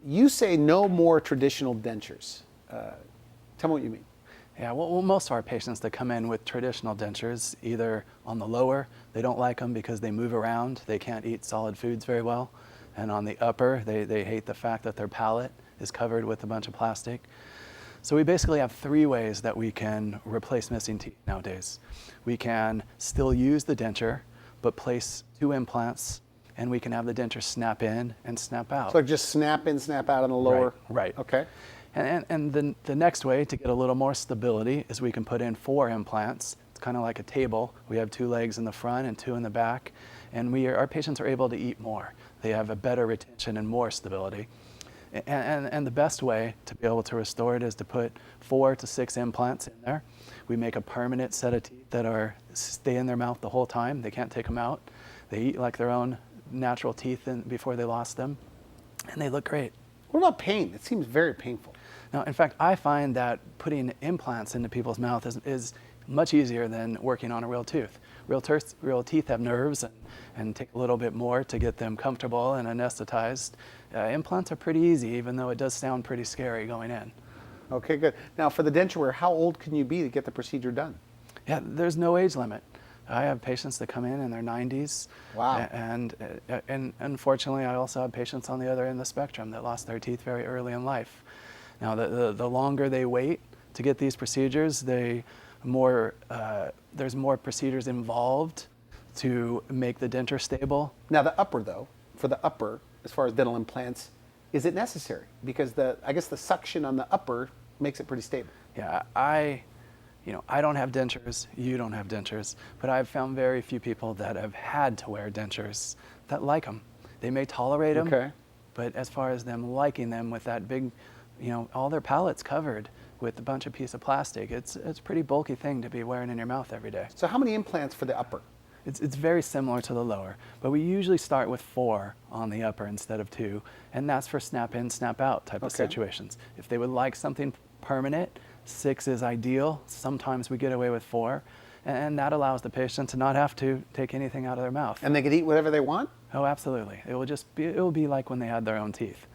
you say no more traditional dentures. Tell me what you mean. Yeah, well, most of our patients that come in with traditional dentures, either on the lower, they don't like them because they move around, they can't eat solid foods very well, and on the upper, they hate the fact that their palate is covered with a bunch of plastic. So we basically have three ways that we can replace missing teeth nowadays. We can still use the denture, but place 2 implants, and we can have the denture snap in and snap out. So just snap in, snap out on the lower? Right. Okay. And the next way to get a little more stability is we can put in 4 implants. It's kind of like a table. We have 2 legs in the front and 2 in the back, and our patients are able to eat more. They have a better retention and more stability. And the best way to be able to restore it is to put 4 to 6 implants in there. We make a permanent set of teeth that stay in their mouth the whole time. They can't take them out. They eat like their own natural teeth before they lost them, and they look great. What about pain? It seems very painful. Now, in fact, I find that putting implants into people's mouth is much easier than working on a real tooth. Real teeth have nerves and take a little bit more to get them comfortable and anesthetized. Implants are pretty easy, even though it does sound pretty scary going in. Okay, good. Now, for the denture wear, how old can you be to get the procedure done? Yeah, there's no age limit. I have patients that come in their 90s. Wow. And unfortunately, I also have patients on the other end of the spectrum that lost their teeth very early in life. Now, the longer they wait to get these procedures, there's more procedures involved to make the denture stable. Now, the upper, though, for the upper, as far as dental implants, is it necessary? Because I guess the suction on the upper makes it pretty stable. Yeah, I don't have dentures, you don't have dentures, but I've found very few people that have had to wear dentures that like them. They may tolerate them, okay, but as far as them liking them with that big, all their palates covered with a bunch of piece of plastic, it's a pretty bulky thing to be wearing in your mouth every day. So how many implants for the upper? It's very similar to the lower, but we usually start with 4 on the upper instead of 2, and that's for snap in, snap out type of situations. If they would like something permanent, 6 is ideal. Sometimes we get away with 4, and that allows the patient to not have to take anything out of their mouth. And they can eat whatever they want? Oh, absolutely. It will be like when they had their own teeth.